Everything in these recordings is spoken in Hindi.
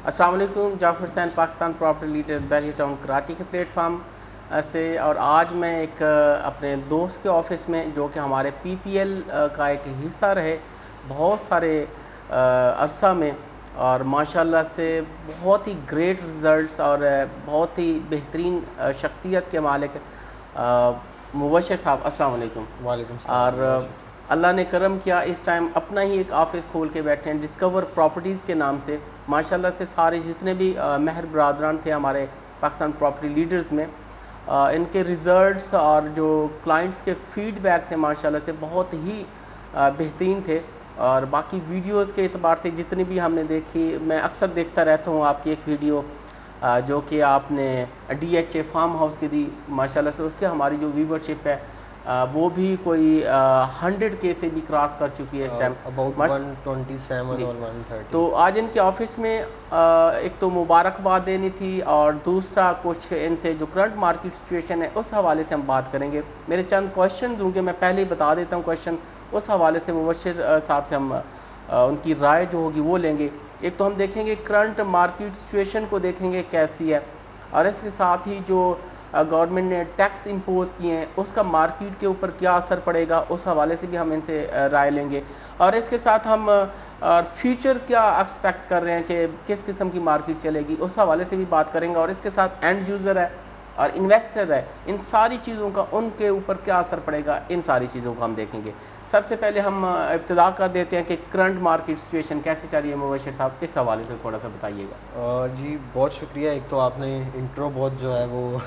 अस्सलाम वालेकुम। Jafar Hussain, Pakistan property leaders, barrier town Karachi के प्लेटफार्म से। और आज मैं एक अपने दोस्त के ऑफिस में, जो कि हमारे PPL का एक हिस्सा रहे बहुत सारे अरसा में, और माशाल्लाह से बहुत ही ग्रेट रिज़ल्ट्स और बहुत ही बेहतरीन शख्सियत के मालिक मुबशर साहब, अस्सलाम वालेकुम। वालेकुम और सलाम। अल्लाह ने करम किया, इस टाइम अपना ही एक ऑफ़िस खोल के बैठे हैं डिस्कवर प्रॉपर्टीज़ के नाम से। माशाल्लाह से सारे जितने भी महर बरादरान थे हमारे पाकिस्तान प्रॉपर्टी लीडर्स में, इनके रिज़ल्ट्स और जो क्लाइंट्स के फ़ीडबैक थे माशाल्लाह से बहुत ही बेहतरीन थे। और बाकी वीडियोस के एतबार से जितनी भी हमने देखी, मैं अक्सर देखता रहता हूँ आपकी एक वीडियो जो कि आपने DHA फार्म हाउस की दी, माशाल्लाह से उसके हमारी जो व्यूवरशिप है वो भी कोई 100K से भी क्रॉस कर चुकी है इस टाइम, अबाउट 127 और 130। तो आज इनके ऑफिस में एक तो मुबारकबाद देनी थी, और दूसरा कुछ इनसे जो करंट मार्केट सिचुएशन है उस हवाले से हम बात करेंगे। मेरे चंद क्वेश्चन दूँगे, मैं पहले ही बता देता हूँ क्वेश्चन, उस हवाले से मुबशर साहब से हम उनकी राय जो होगी वो लेंगे। एक तो हम देखेंगे करंट मार्केट सिचुएशन को देखेंगे कैसी है, और इसके साथ ही जो गवर्नमेंट ने टैक्स इंपोज किए हैं उसका मार्केट के ऊपर क्या असर पड़ेगा, उस हवाले से भी हम इनसे राय लेंगे। और इसके साथ हम फ्यूचर क्या एक्सपेक्ट कर रहे हैं कि किस किस्म की मार्केट चलेगी, उस हवाले से भी बात करेंगे। और इसके साथ एंड यूज़र है और इन्वेस्टर है, इन सारी चीज़ों का उनके ऊपर क्या असर पड़ेगा, इन सारी चीज़ों को हम देखेंगे। सबसे पहले हम इब्तिदा कर देते हैं कि करंट मार्केट सिचुएशन कैसे चल रही है। मुबशर साहब, इस हवाले से थोड़ा सा बताइएगा। जी बहुत शुक्रिया। एक तो आपने इंट्रो बहुत जो है वो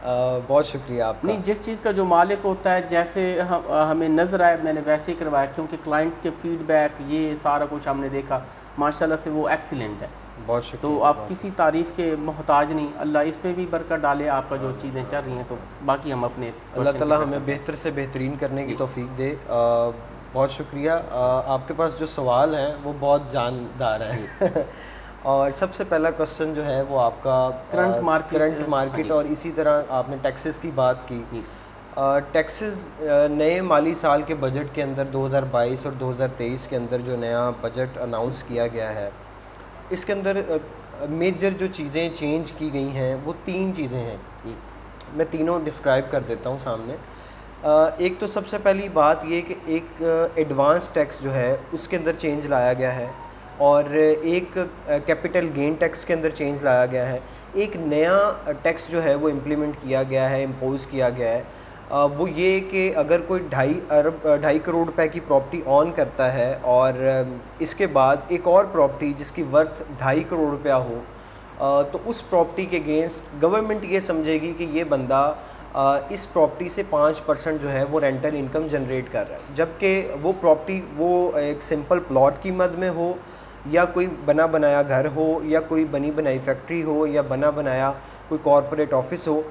बहुत शुक्रिया आपका। नहीं, जिस चीज़ का जो मालिक होता है, जैसे हमें नज़र आए मैंने वैसे ही करवाया, क्योंकि क्लाइंट्स के फीडबैक ये सारा कुछ हमने देखा, माशाल्लाह से वो एक्सीलेंट है। बहुत शुक्रिया। तो आप किसी तारीफ़ के मोहताज नहीं, अल्लाह इसमें भी बरकत डाले आपका जो चीज़ें चल रही हैं। तो बाकी हम अपने अल्लाह ताला हमें बेहतर से बेहतरीन करने की तौफीक दे। बहुत शुक्रिया। आपके पास जो सवाल हैं वो बहुत जानदार हैं और सबसे पहला क्वेश्चन जो है वो आपका करंट मार्केट और इसी तरह आपने टैक्सेस की बात की। टैक्सेस नए माली साल के बजट के अंदर 2022 और 2023 के अंदर जो नया बजट अनाउंस किया गया है, इसके अंदर मेजर जो चीज़ें चेंज की गई हैं वो 3 चीज़ें हैं। मैं तीनों डिस्क्राइब कर देता हूँ सामने। एक तो सबसे पहली बात ये कि एक एडवांस टैक्स जो है उसके अंदर चेंज लाया गया है, और एक कैपिटल गेन टैक्स के अंदर चेंज लाया गया है। एक नया टैक्स जो है वो इम्प्लीमेंट किया गया है, इम्पोज़ किया गया है। वो ये कि अगर कोई 2.5 करोड़ रुपए की प्रॉपर्टी ऑन करता है और इसके बाद एक और प्रॉपर्टी जिसकी वर्थ 2.5 करोड़ रुपया हो, तो उस प्रॉपर्टी के अगेंस्ट गवर्नमेंट ये समझेगी कि ये बंदा इस प्रॉपर्टी से 5% जो है वो रेंटल इनकम जनरेट कर रहा है, जबकि वो प्रॉपर्टी वो एक सिंपल प्लॉट की मद में हो, या कोई बना बनाया घर हो, या कोई बनी बनाई फैक्ट्री हो, या बना बनाया कोई कॉरपोरेट ऑफिस हो।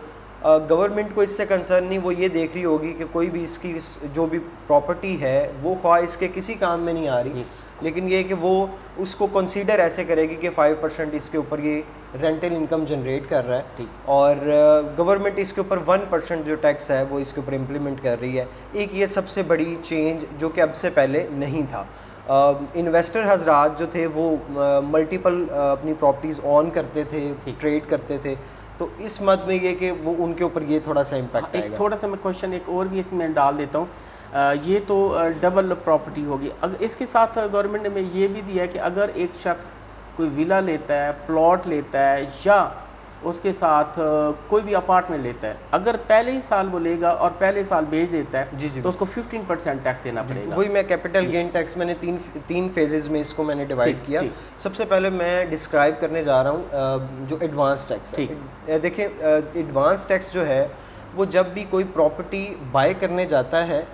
गवर्नमेंट को इससे कंसर्न नहीं, वो ये देख रही होगी कि कोई भी इसकी जो भी प्रॉपर्टी है वो ख्वाह इसके किसी काम में नहीं आ रही, लेकिन ये कि वो उसको कंसीडर ऐसे करेगी कि 5% इसके ऊपर ये रेंटल इनकम जनरेट कर रहा है, और गवर्नमेंट इसके ऊपर 1% जो टैक्स है वो इसके ऊपर इम्प्लीमेंट कर रही है। एक ये सबसे बड़ी चेंज जो कि अब से पहले नहीं था। इन्वेस्टर हजरात जो थे वो मल्टीपल अपनी प्रॉपर्टीज़ ऑन करते थे, ट्रेड करते थे, तो इस मद में ये कि वो उनके ऊपर ये थोड़ा सा इम्पैक्ट आएगा। थोड़ा सा मैं क्वेश्चन एक और भी इसमें डाल देता हूँ। ये तो डबल प्रॉपर्टी होगी। अगर इसके साथ गवर्नमेंट ने में ये भी दिया है कि अगर एक शख्स कोई विला लेता है, प्लॉट लेता है, या उसके साथ कोई भी अपार्टमेंट लेता है, अगर पहले ही साल वो लेगा और पहले साल बेच देता है, तो उसको 15% टैक्स देना पड़ेगा। वही मैं कैपिटल गेन टैक्स मैंने तीन फेजेस में इसको मैंने डिवाइड किया। सबसे पहले मैं डिस्क्राइब करने जा रहा हूँ जो एडवांस टैक्स है। देखिए, एडवांस टैक्स जो है वो जब भी कोई प्रॉपर्टी बाय करने जाता है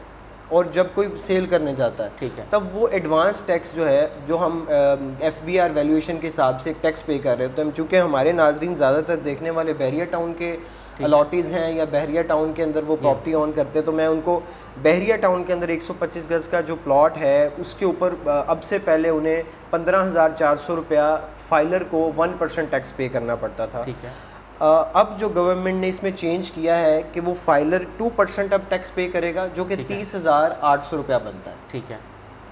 और जब कोई सेल करने जाता है, तब वो एडवांस टैक्स जो है, जो हम FBR वैल्यूएशन के हिसाब से टैक्स पे कर रहे हैं। तो हम चूँकि हमारे नाजरीन ज़्यादातर देखने वाले बहरिया टाउन के अलॉटीज़ हैं या बहरिया टाउन के अंदर वो प्रॉपर्टी ऑन करते हैं, तो मैं उनको बहरिया टाउन के अंदर 125 गज़ का जो प्लॉट है उसके ऊपर अब से पहले उन्हें 15,400 रुपया फाइलर को 1% टैक्स पे करना पड़ता था। अब जो गवर्नमेंट ने इसमें चेंज किया है कि वो फाइलर 2% अब टैक्स पे करेगा, जो कि 30,800 रुपया बनता है।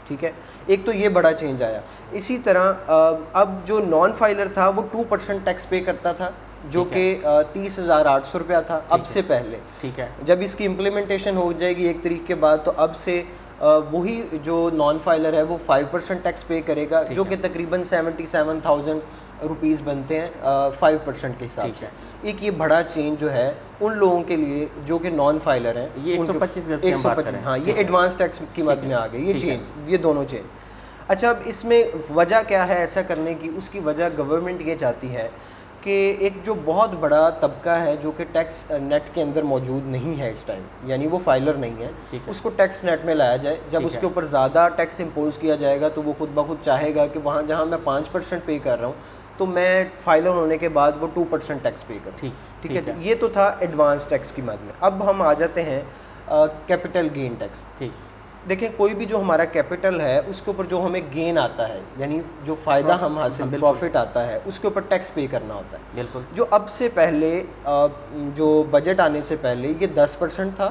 ठीक है, एक तो ये बड़ा चेंज आया। इसी तरह अब जो नॉन फाइलर था वो 2% टैक्स पे करता था, जो कि 30,800 रुपया था अब से पहले। ठीक है, जब इसकी इम्प्लीमेंटेशन हो जाएगी 1 तारीख के बाद, तो अब से वही जो नॉन फाइलर है वो 5% टैक्स पे करेगा, जो कि तकरीबन 77,000 रुपीज़ बनते हैं 5% के हिसाब से। एक ये बड़ा चेंज जो है उन लोगों के लिए जो कि नॉन फाइलर हैं, ये 125 गज की हम बात करें। हाँ, ये एडवांस टैक्स की मद में आ गए ये चेंज, ये दोनों चेंज। अच्छा, अब इसमें वजह क्या है ऐसा करने की? उसकी वजह गवर्नमेंट ये चाहती है कि एक जो बहुत बड़ा तबका है जो कि टैक्स नेट के अंदर मौजूद नहीं है इस टाइम, यानी वो फाइलर नहीं है, उसको टैक्स नेट में लाया जाए। जब उसके ऊपर ज़्यादा टैक्स इम्पोज किया जाएगा तो वो खुद ब खुद चाहेगा कि वहाँ जहाँ मैं 5% पे कर रहा हूँ तो मैं फाइलर होने के बाद वो 2% टैक्स पे करूँ। ठीक है, ये तो था एडवांस टैक्स की मद में। अब हम आ जाते हैं कैपिटल गेन टैक्स। देखें, कोई भी जो हमारा कैपिटल है उसके ऊपर जो हमें गेन आता है, यानी जो फ़ायदा हम हासिल, प्रॉफिट आता है, उसके ऊपर टैक्स पे करना होता है। बिल्कुल। जो अब से पहले जो बजट आने से पहले ये 10% था।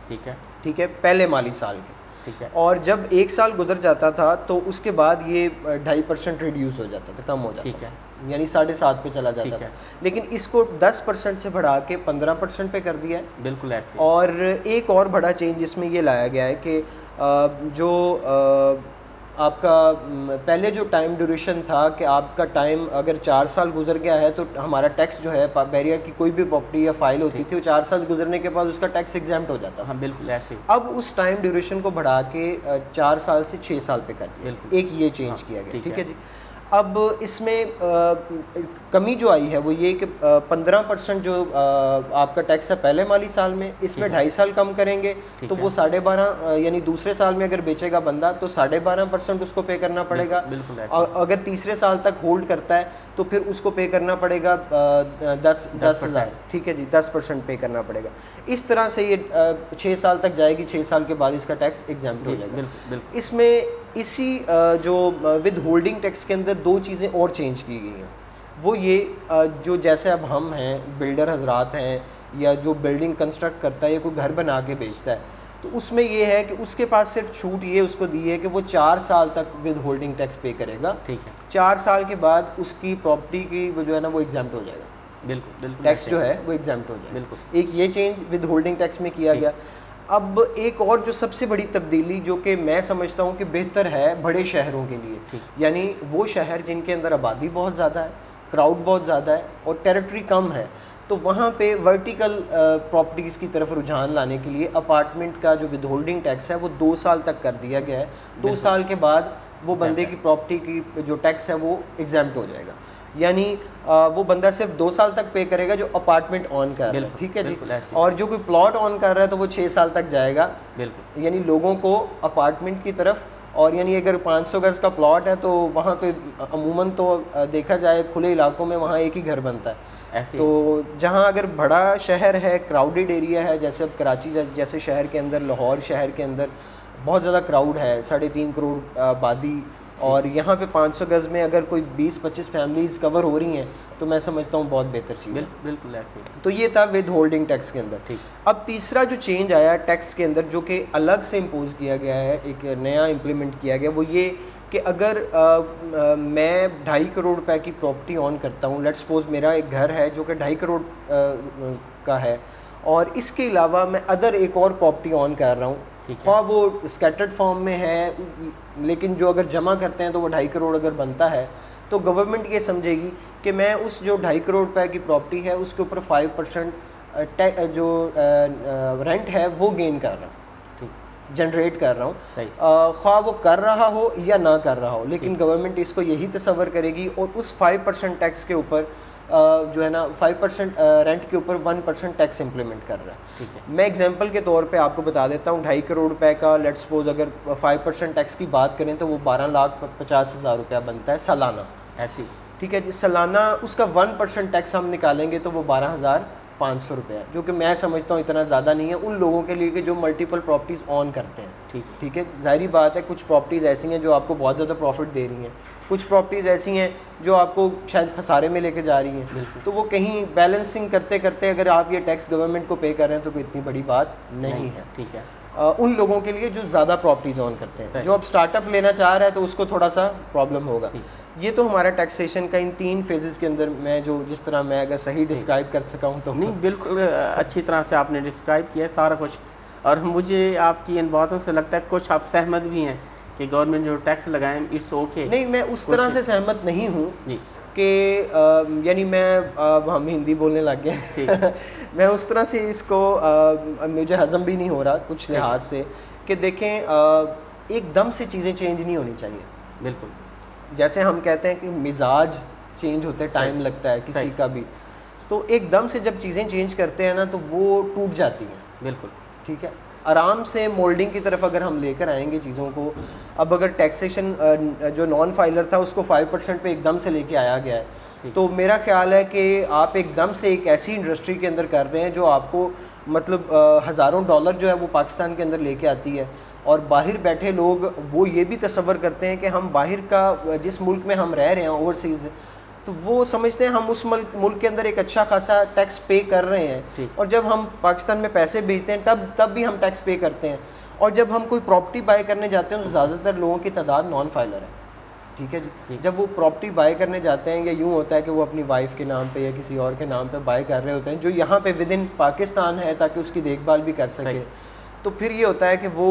ठीक है, पहले माली साल के। ठीक है, और जब 1 साल गुजर जाता था तो उसके बाद ये 2.5% रिड्यूस हो जाता था, कम हो जाता था, यानी 7.5 पे चला जाता था। लेकिन इसको 10% से बढ़ा के 15% पे कर दिया है। बिल्कुल ऐसे। और एक और बड़ा चेंज इसमें ये लाया गया है कि जो आपका पहले जो टाइम ड्यूरेशन था कि आपका टाइम अगर 4 साल गुजर गया है तो हमारा टैक्स जो है बैरियर की कोई भी प्रॉपर्टी या फाइल होती थी वो 4 साल गुजरने के बाद उसका टैक्स एग्जाम्प्ट हो जाता। हाँ, बिल्कुल ऐसे। अब उस टाइम ड्यूरेशन को बढ़ा के 4 साल से 6 साल पे कर दिया। एक ये चेंज किया गया। ठीक है जी। अब इसमें कमी जो आई है वो ये कि 15% जो आपका टैक्स है पहले माली साल में, इसमें 2.5 साल कम करेंगे तो वो 12.5, यानी दूसरे साल में अगर बेचेगा बंदा तो 12.5% उसको पे करना पड़ेगा। और अगर तीसरे साल तक होल्ड करता है तो फिर उसको पे करना पड़ेगा 10,000। ठीक है जी, 10% पे करना पड़ेगा। इस तरह से ये 6 साल तक जाएगी, 6 साल के बाद इसका टैक्स एग्जाम्प्ट हो जाएगा। इसमें इसी जो विद होल्डिंग टैक्स के अंदर 2 चीज़ें और चेंज की गई हैं। वो ये जो जैसे अब हम हैं, बिल्डर हजरात हैं, या जो बिल्डिंग कंस्ट्रक्ट करता है या कोई घर बना के बेचता है, तो उसमें ये है कि उसके पास सिर्फ छूट ये उसको दी है कि वो 4 साल तक विद होल्डिंग टैक्स पे करेगा। ठीक है, 4 साल के बाद उसकी प्रॉपर्टी की वो जो है ना वो एग्जाम्प्ट हो जाएगा। बिल्कुल, टैक्स जो है वो एग्जाम्प्ट हो जाएगा। बिल्कुल, एक ये चेंज विद होल्डिंग टैक्स में किया गया। अब एक और जो सबसे बड़ी तब्दीली जो कि मैं समझता हूँ कि बेहतर है बड़े शहरों के लिए, यानी वो शहर जिनके अंदर आबादी बहुत ज़्यादा है, क्राउड बहुत ज़्यादा है और टेरिटरी कम है, तो वहाँ पे वर्टिकल प्रॉपर्टीज़ की तरफ रुझान लाने के लिए अपार्टमेंट का जो विद होल्डिंग टैक्स है वो 2 साल तक कर दिया गया है। 2 साल के बाद वो बंदे की प्रॉपर्टी की जो टैक्स है वो एग्जाम्प्ट हो जाएगा, यानी वो बंदा सिर्फ 2 साल तक पे करेगा जो अपार्टमेंट ऑन कर रहा है। ठीक है जी। और जो कोई प्लॉट ऑन कर रहा है तो वो 6 साल तक जाएगा। बिल्कुल, यानी लोगों को अपार्टमेंट की तरफ, और यानी अगर 500 गज का प्लॉट है तो वहाँ पे अमूमन तो देखा जाए खुले इलाकों में वहाँ एक ही घर बनता है। तो जहाँ अगर बड़ा शहर है, क्राउडेड एरिया है, जैसे अब कराची जैसे शहर के अंदर, लाहौर शहर के अंदर बहुत ज़्यादा क्राउड है, 3.5 करोड़ आबादी, और यहाँ पे 500 गज में अगर कोई 20-25 फैमिलीज़ कवर हो रही हैं तो मैं समझता हूँ बहुत बेहतर चीज़ है। बिल्कुल ऐसे। तो ये था विद होल्डिंग टैक्स के अंदर। ठीक। अब तीसरा जो चेंज आया टैक्स के अंदर जो कि अलग से इम्पोज किया गया है, एक नया इम्प्लीमेंट किया गया, वो ये कि अगर मैं 2.5 करोड़ रुपए की प्रॉपर्टी ऑन करता हूँ, लेट्स सपोज मेरा एक घर है जो कि 2.5 करोड़ का है, और इसके अलावा मैं अदर एक और प्रॉपर्टी ऑन कर रहा हूँ, हाँ वो स्कैटर्ड फॉर्म में है, लेकिन जो अगर जमा करते हैं तो वो 2.5 करोड़ अगर बनता है तो गवर्नमेंट ये समझेगी कि मैं उस जो 2.5 करोड़ रुपए की प्रॉपर्टी है उसके ऊपर 5% जो रेंट है वो गेन कर रहा हूँ, जनरेट कर रहा हूँ, ख्वाह वो कर रहा हो या ना कर रहा हो, लेकिन गवर्नमेंट इसको यही तस्वर करेगी और उस 5% टैक्स के ऊपर जो है ना 5% रेंट के ऊपर 1% टैक्स इम्प्लीमेंट कर रहा है। ठीक है, मैं एग्जांपल के तौर पे आपको बता देता हूँ, 2.5 करोड़ रुपए का लेट्स सपोज अगर 5% टैक्स की बात करें तो वो 12,50,000 रुपया बनता है सालाना। ऐसी। ठीक है जी, सालाना उसका 1% टैक्स हम निकालेंगे तो वो 12,500 रुपया, जो कि मैं समझता हूँ इतना ज़्यादा नहीं है उन लोगों के लिए कि जो मल्टीपल प्रॉपर्टीज़ ऑन करते हैं। ठीक है, जाहिर बात है कुछ प्रॉपर्टीज़ ऐसी हैं जो आपको बहुत ज़्यादा प्रॉफिट दे रही हैं, कुछ प्रॉपर्टीज़ ऐसी हैं जो आपको शायद खसारे में लेके जा रही हैं, तो वो कहीं बैलेंसिंग करते करते अगर आप ये टैक्स गवर्नमेंट को पे कर रहे हैं तो कोई इतनी बड़ी बात नहीं है। ठीक है, उन लोगों के लिए जो ज़्यादा प्रॉपर्टीज ओन करते हैं। सही। जो अब स्टार्टअप लेना चाह रहा है तो उसको थोड़ा सा प्रॉब्लम होगा। ये तो हमारा टैक्सेशन का इन 3 फेजेस के अंदर मैं जो जिस तरह मैं अगर सही डिस्क्राइब कर सका हूँ तो नहीं, बिल्कुल अच्छी तरह से आपने डिस्क्राइब किया है सारा कुछ। और मुझे आपकी इन बातों से लगता है कुछ आप सहमत भी हैं कि गवर्नमेंट जो टैक्स लगाएं इट्स ओके। नहीं, मैं उस तरह से सहमत नहीं हूँ कि यानी मैं हम हिंदी बोलने लग गए मैं उस तरह से इसको मुझे हज़म भी नहीं हो रहा कुछ लिहाज से कि देखें एकदम से चीज़ें चेंज नहीं होनी चाहिए। बिल्कुल, जैसे हम कहते हैं कि मिजाज चेंज होते टाइम लगता है किसी का भी, तो एकदम से जब चीज़ें चेंज करते हैं ना तो वो टूट जाती हैं। बिल्कुल ठीक है, आराम से मोल्डिंग की तरफ अगर हम लेकर आएंगे चीज़ों को। अब अगर टैक्सेशन जो नॉन फाइलर था उसको 5% पे एकदम से लेके आया गया है, तो मेरा ख्याल है कि आप एकदम से एक ऐसी इंडस्ट्री के अंदर कर रहे हैं जो आपको मतलब हज़ारों डॉलर जो है वो पाकिस्तान के अंदर लेके आती है। और बाहर बैठे लोग वो ये भी तसव्वुर करते हैं कि हम बाहर का जिस मुल्क में हम रह रहे हैं ओवरसीज़, तो वो समझते हैं हम उस मुल्क के अंदर एक अच्छा खासा टैक्स पे कर रहे हैं। और जब हम पाकिस्तान में पैसे भेजते हैं तब भी हम टैक्स पे करते हैं। और जब हम कोई प्रॉपर्टी बाय करने जाते हैं तो ज़्यादातर लोगों की तादाद नॉन फाइलर है। ठीक है जी, जब वो प्रॉपर्टी बाय करने जाते हैं या यूँ होता है कि वो अपनी वाइफ के नाम पे या किसी और के नाम पे बाय कर रहे होते हैं जो यहाँ पे विद इन पाकिस्तान है ताकि उसकी देखभाल भी कर सके, तो फिर ये होता है कि वो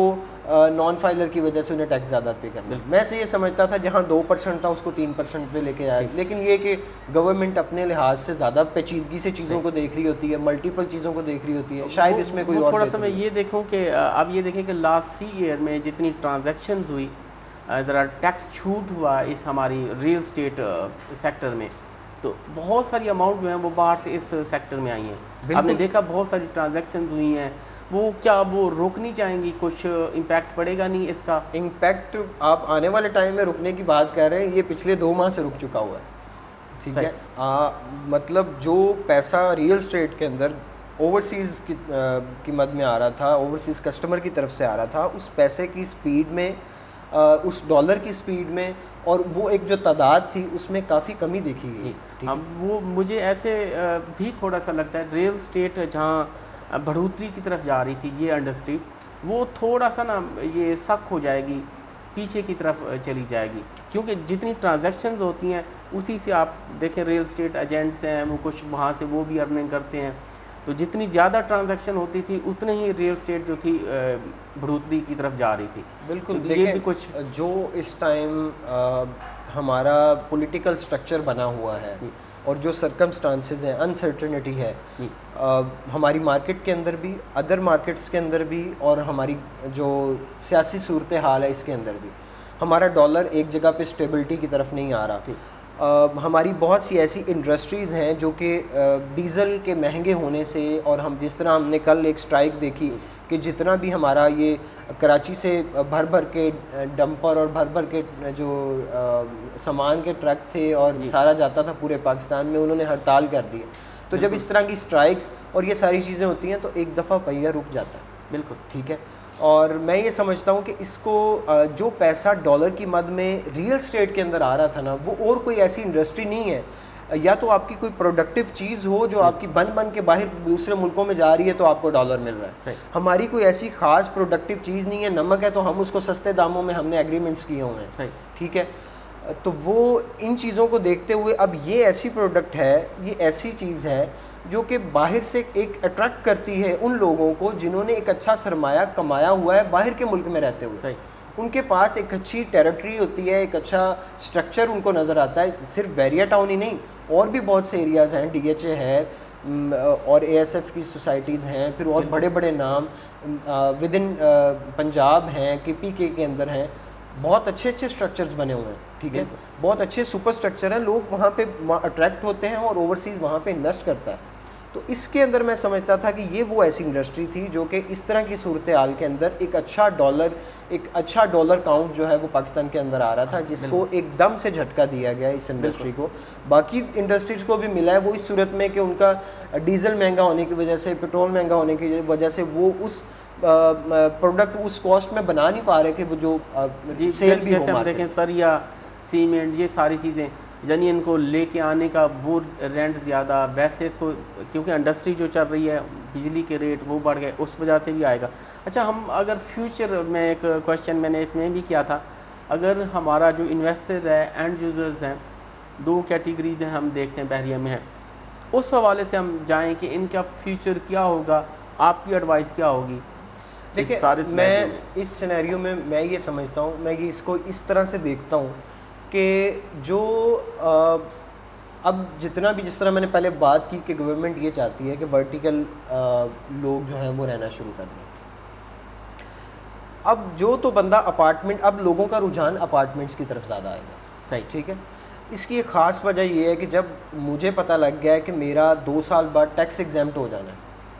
नॉन फाइलर की वजह से उन्हें टैक्स ज़्यादा पे करना है। मैं से ये समझता था जहाँ 2% था उसको 3% पे लेके आया, लेकिन ये कि गवर्नमेंट अपने लिहाज से ज़्यादा पेचीदगी से चीज़ों को देख रही होती है, मल्टीपल चीज़ों को देख रही होती है, शायद इसमें कोई और थोड़ा सा मैं ये देखूँ कि अब ये देखें कि लास्ट 3 ईयर में जितनी ट्रांजेक्शन हुई, ज़रा टैक्स छूट हुआ इस हमारी रियल स्टेट सेक्टर में, तो बहुत सारी अमाउंट जो है वो बाहर से इस सेक्टर में आई हैं। आपने देखा बहुत सारी ट्रांजेक्शन हुई हैं, वो क्या वो रोकनी चाहेंगी? कुछ इम्पैक्ट पड़ेगा नहीं इसका? इम्पैक्ट आप आने वाले टाइम में रुकने की बात कर रहे हैं, ये पिछले 2 माह से रुक चुका हुआ है। ठीक है, मतलब जो पैसा रियल स्टेट के अंदर ओवरसीज़ की मद में आ रहा था, ओवरसीज़ कस्टमर की तरफ से आ रहा था, उस पैसे की स्पीड में, उस डॉलर की स्पीड में और वो एक जो तादाद थी उसमें काफ़ी कमी देखी गई। अब वो मुझे ऐसे भी थोड़ा सा लगता है रियल स्टेट जहाँ बढ़ोतरी की तरफ जा रही थी ये इंडस्ट्री, वो थोड़ा सा ना ये सक हो जाएगी, पीछे की तरफ चली जाएगी, क्योंकि जितनी ट्रांजैक्शंस होती हैं उसी से आप देखें रियल स्टेट एजेंट्स हैं वो कुछ वहाँ से वो भी अर्निंग करते हैं, तो जितनी ज़्यादा ट्रांजैक्शन होती थी उतने ही रियल स्टेट जो थी बढ़ोतरी की तरफ जा रही थी। बिल्कुल, तो ये भी कुछ जो इस टाइम हमारा पॉलिटिकल स्ट्रक्चर बना हुआ है और जो सर्कमस्टांसेस हैं, अनसर्टेनिटी है हमारी मार्केट के अंदर भी, अदर मार्केट्स के अंदर भी, और हमारी जो सियासी सूरत हाल है इसके अंदर भी, हमारा डॉलर एक जगह पे स्टेबिलिटी की तरफ नहीं आ रहा। हमारी बहुत सी ऐसी इंडस्ट्रीज़ हैं जो कि डीज़ल के महंगे होने से, और हम जिस तरह हमने कल एक स्ट्राइक देखी कि जितना भी हमारा ये कराची से भर भर के डंपर और भर भर के जो सामान के ट्रक थे और सारा जाता था पूरे पाकिस्तान में, उन्होंने हड़ताल कर दी। तो जब इस तरह की स्ट्राइक्स और ये सारी चीज़ें होती हैं तो एक दफ़ा पहिया रुक जाता है। बिल्कुल ठीक है, और मैं ये समझता हूँ कि इसको जो पैसा डॉलर की मद में रियल स्टेट के अंदर आ रहा था ना, वो और कोई ऐसी इंडस्ट्री नहीं है, या तो आपकी कोई प्रोडक्टिव चीज़ हो जो आपकी बन के बाहर दूसरे मुल्कों में जा रही है तो आपको डॉलर मिल रहा है। हमारी कोई ऐसी ख़ास प्रोडक्टिव चीज़ नहीं है, नमक है तो हम उसको सस्ते दामों में हमने एग्रीमेंट्स किए हुए हैं। ठीक है, तो वो इन चीज़ों को देखते हुए अब ये ऐसी प्रोडक्ट है, ये ऐसी चीज़ है जो कि बाहर से एक अट्रैक्ट करती है उन लोगों को जिन्होंने एक अच्छा सरमाया कमाया हुआ है बाहर के मुल्क में रहते हुए। उनके पास एक अच्छी टेरिटरी होती है, एक अच्छा स्ट्रक्चर उनको नज़र आता है। सिर्फ बैरिया टाउन ही नहीं, और भी बहुत से एरियाज़ हैं, DHA है और ASF की सोसाइटीज़ हैं, फिर और बड़े बड़े नाम विद इन पंजाब हैं, KPK के अंदर हैं, बहुत अच्छे अच्छे स्ट्रक्चर्स बने हुए हैं। ठीक है, बहुत अच्छे सुपर स्ट्रक्चर हैं, लोग वहाँ पे अट्रैक्ट होते हैं और ओवरसीज़ वहाँ पे इन्वेस्ट करता है। तो इसके अंदर मैं समझता था कि ये वो ऐसी इंडस्ट्री थी जो कि इस तरह की सूरत हाल के अंदर एक अच्छा डॉलर काउंट जो है वो पाकिस्तान के अंदर आ रहा था, जिसको एकदम से झटका दिया गया इस इंडस्ट्री को। बाकी इंडस्ट्रीज़ को भी मिला है वो इस सूरत में कि उनका डीजल महंगा होने की वजह से, पेट्रोल महंगा होने की वजह से वो उस प्रोडक्ट उस कॉस्ट में बना नहीं पा रहे कि वो जो सेल भी हो। हम देखें सरिया, सीमेंट, ये सारी चीज़ें यानी इनको लेके आने का वो रेंट ज़्यादा, वैसे इसको क्योंकि इंडस्ट्री जो चल रही है, बिजली के रेट वो बढ़ गए, उस वजह से भी आएगा। अच्छा, हम अगर फ्यूचर में एक क्वेश्चन मैंने इसमें भी किया था, अगर हमारा जो इन्वेस्टर है, एंड यूज़र्स हैं, दो कैटेगरीज हैं हम देखते हैं बहरिया में है, उस हवाले से हम जाएं कि इनका फ्यूचर क्या होगा, आपकी एडवाइस क्या होगी? देखिए, मैं इस सिनेरियो में मैं ये समझता हूँ, मैं ये इसको इस तरह से देखता हूँ कि जो अब जितना भी, जिस तरह मैंने पहले बात की कि गवर्नमेंट ये चाहती है कि वर्टिकल लोग जो हैं वो रहना शुरू कर दें। अब जो तो बंदा अपार्टमेंट, अब लोगों का रुझान अपार्टमेंट्स की तरफ ज़्यादा आएगा। सही, ठीक है। इसकी एक ख़ास वजह ये है कि जब मुझे पता लग गया है कि मेरा 2 साल बाद टैक्स एग्जेम्प्ट हो जाना है,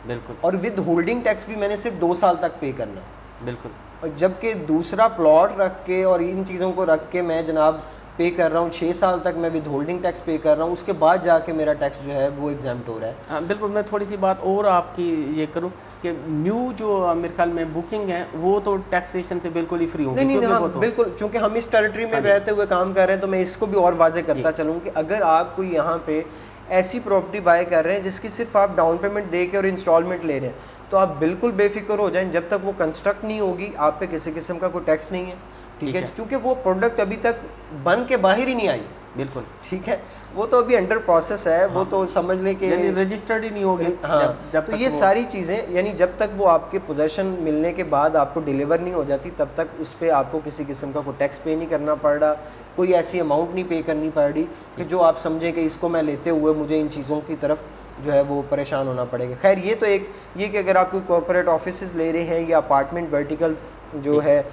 बिल्कुल, और विद होल्डिंग टैक्स भी मैंने सिर्फ 2 साल तक पे करना है, बिल्कुल, और जबकि दूसरा प्लॉट रख के और इन चीज़ों को रख के मैं जनाब पे कर रहा हूँ 6 साल तक, मैं विद होल्डिंग टैक्स पे कर रहा हूँ, उसके बाद जाके मेरा टैक्स जो है वो एग्जाम्प्ट हो रहा है। हाँ बिल्कुल। मैं थोड़ी सी बात और आपकी ये करूँ कि न्यू जो मेरे ख्याल में बुकिंग है वो तो टैक्सेशन से बिल्कुल ही फ्री होगी। नहीं, हाँ, तो बिल्कुल, चूँकि हम इस टेरिटरी में रहते हुए काम कर रहे हैं, तो मैं इसको भी और वाजे करता चलूँ कि अगर आप कोई यहाँ पे ऐसी प्रॉपर्टी बाय कर रहे हैं जिसकी सिर्फ आप डाउन पेमेंट दे के और इंस्टॉलमेंट ले रहे हैं, तो आप बिल्कुल बेफिक्र हो जाएं, जब तक वो कंस्ट्रक्ट नहीं होगी आप पे किसी किस्म का कोई टैक्स नहीं है। ठीक है, क्योंकि वो प्रोडक्ट अभी तक बन के बाहर ही नहीं आई। बिल्कुल, ठीक है, वो तो अभी अंडर प्रोसेस है। हाँ, वो तो समझ लें कि रजिस्टर्ड ही नहीं होगी। हाँ, जब तो ये सारी चीज़ें, यानी जब तक वो आपके पोजेशन मिलने के बाद आपको डिलीवर नहीं हो जाती, तब तक उस पर आपको किसी किस्म का कोई टैक्स पे नहीं करना पड़ रहा, कोई ऐसी अमाउंट नहीं पे करनी पड़ रही कि जो आप समझें कि इसको मैं लेते हुए मुझे इन चीज़ों की तरफ जो है वो परेशान होना पड़ेगा। खैर, ये तो एक ये कि अगर आप कोई कॉर्पोरेट ऑफिस ले रहे हैं या अपार्टमेंट वर्टिकल जो है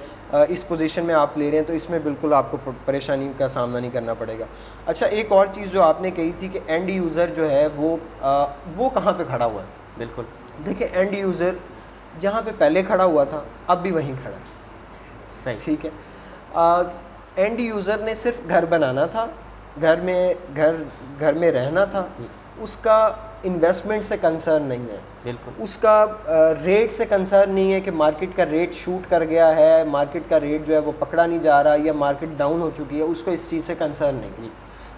इस पोजीशन में आप ले रहे हैं, तो इसमें बिल्कुल आपको परेशानी का सामना नहीं करना पड़ेगा। अच्छा, एक और चीज़ जो आपने कही थी कि एंड यूज़र जो है वो कहाँ पे खड़ा हुआ है? बिल्कुल, देखिए, एंड यूज़र जहाँ पे पहले खड़ा हुआ था अब भी वहीं खड़ा है। सही, ठीक है। एंड यूज़र ने सिर्फ घर बनाना था, घर में रहना था, उसका इन्वेस्टमेंट से कंसर्न नहीं है, बिल्कुल, उसका रेट से कंसर्न नहीं है कि मार्केट का रेट शूट कर गया है, मार्केट का रेट जो है वो पकड़ा नहीं जा रहा या मार्केट डाउन हो चुकी है, उसको इस चीज़ से कंसर्न नहीं।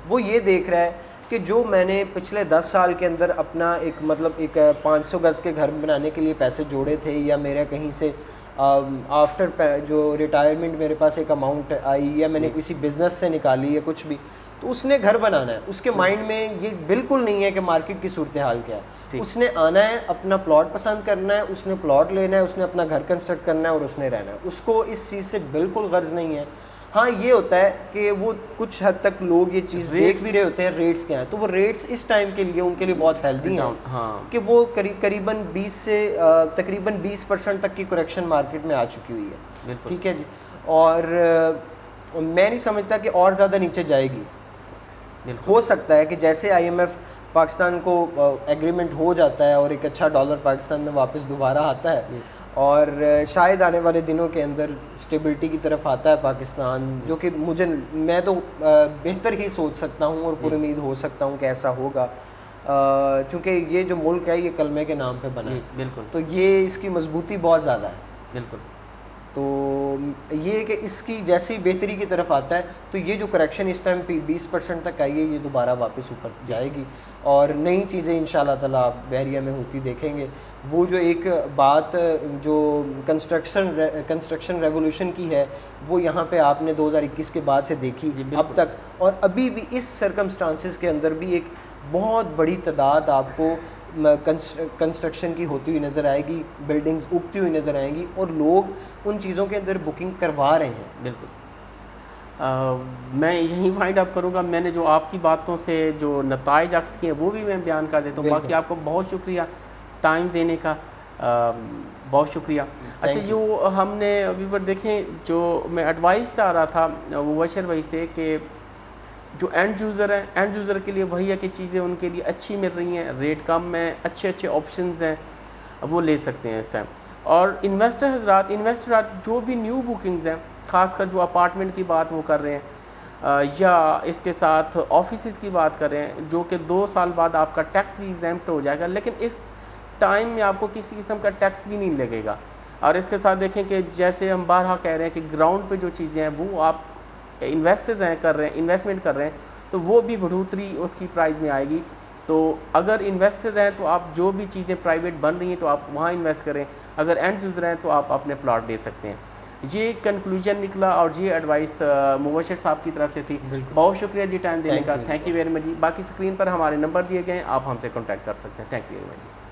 वो ये देख रहा है कि जो मैंने पिछले 10 साल के अंदर अपना एक 500 गज़ के घर बनाने के लिए पैसे जोड़े थे, या मेरे कहीं से आफ्टर जो रिटायरमेंट मेरे पास एक अमाउंट आई, या मैंने किसी बिज़नेस से निकाली या कुछ भी, तो उसने घर बनाना है। उसके माइंड में ये बिल्कुल नहीं है कि मार्केट की सूरत हाल क्या है। उसने आना है, अपना प्लॉट पसंद करना है, उसने प्लॉट लेना है, उसने अपना घर कंस्ट्रक्ट करना है और उसने रहना है। उसको इस चीज़ से बिल्कुल गर्ज नहीं है। हाँ, ये होता है कि वो कुछ हद तक लोग ये चीज़ देख भी रहे होते हैं रेट्स क्या हैं, तो वो रेट्स इस टाइम के लिए उनके लिए बहुत हेल्दी हैं। हाँ, कि वो करीबन 20 से तकरीबन 20% तक की करेक्शन मार्केट में आ चुकी हुई है। ठीक है जी, और मैं नहीं समझता कि और ज़्यादा नीचे जाएगी। हो सकता है कि जैसे IMF पाकिस्तान को एग्रीमेंट हो जाता है और एक अच्छा डॉलर पाकिस्तान में वापस दोबारा आता है, और शायद आने वाले दिनों के अंदर स्टेबिलिटी की तरफ आता है पाकिस्तान, जो कि मैं तो बेहतर ही सोच सकता हूँ और पूरी उम्मीद हो सकता हूँ कि ऐसा होगा, चूँकि ये जो मुल्क है ये कलमे के नाम पे बना है। बिल्कुल, तो ये इसकी मजबूती बहुत ज़्यादा है। बिल्कुल, तो ये कि इसकी जैसे ही बेहतरी की तरफ आता है, तो ये जो करेक्शन इस टाइम पे 20% तक आई है, ये दोबारा वापस ऊपर जाएगी और नई चीज़ें इंशाल्लाह ताला आप बहरिया में होती देखेंगे। वो जो एक बात जो कंस्ट्रक्शन रेवोल्यूशन की है, वो यहाँ पे आपने 2021 के बाद से देखी अब तक, और अभी भी इस सर्कमस्टांसिस के अंदर भी एक बहुत बड़ी तादाद आपको कंस्ट्रक्शन की होती हुई नज़र आएगी, बिल्डिंग्स उगती हुई नज़र आएंगी और लोग उन चीज़ों के अंदर बुकिंग करवा रहे हैं। बिल्कुल, मैं यही फाइंड अप करूँगा। मैंने जो आपकी बातों से जो नताइज अक्स किए वो भी मैं बयान कर देता हूँ। बाकी आपको बहुत शुक्रिया टाइम देने का, बहुत शुक्रिया। अच्छा, जो हमने व्यूअर देखें, जो मैं एडवाइस चाह रहा था मुबशर भाई से कि जो एंड यूज़र है, एंड यूज़र के लिए वही है कि चीज़ें उनके लिए अच्छी मिल रही हैं, रेट कम है, अच्छे ऑप्शंस हैं, वो ले सकते हैं इस टाइम। और इन्वेस्टर हजरात जो भी न्यू बुकिंग्स हैं, ख़ासकर जो अपार्टमेंट की बात वो कर रहे हैं या इसके साथ ऑफिस की बात कर रहे हैं, जो कि 2 साल बाद आपका टैक्स भी एग्जेम्प्ट हो जाएगा, लेकिन इस टाइम में आपको किसी किस्म का टैक्स भी नहीं लगेगा। और इसके साथ देखें कि जैसे हम बारहा कह रहे हैं कि ग्राउंड पे जो चीज़ें हैं वो आप इन्वेस्टर कर रहे हैं, इन्वेस्टमेंट कर रहे हैं, तो वो भी बढ़ोतरी उसकी प्राइस में आएगी। तो अगर इन्वेस्टर हैं तो आप जो भी चीज़ें प्राइवेट बन रही हैं तो आप वहाँ इन्वेस्ट करें, अगर एंड यूज़र हैं तो आप अपने प्लॉट ले सकते हैं। ये कंक्लूजन निकला और ये एडवाइस मुबशर साहब की तरफ से थी। बहुत शुक्रिया जी टाइम देने का, थैंक यू वेरी मच जी। बाकी स्क्रीन पर हमारे नंबर दिए गए हैं, आप हमसे कॉन्टैक्ट कर सकते हैं। Thank you very much ji.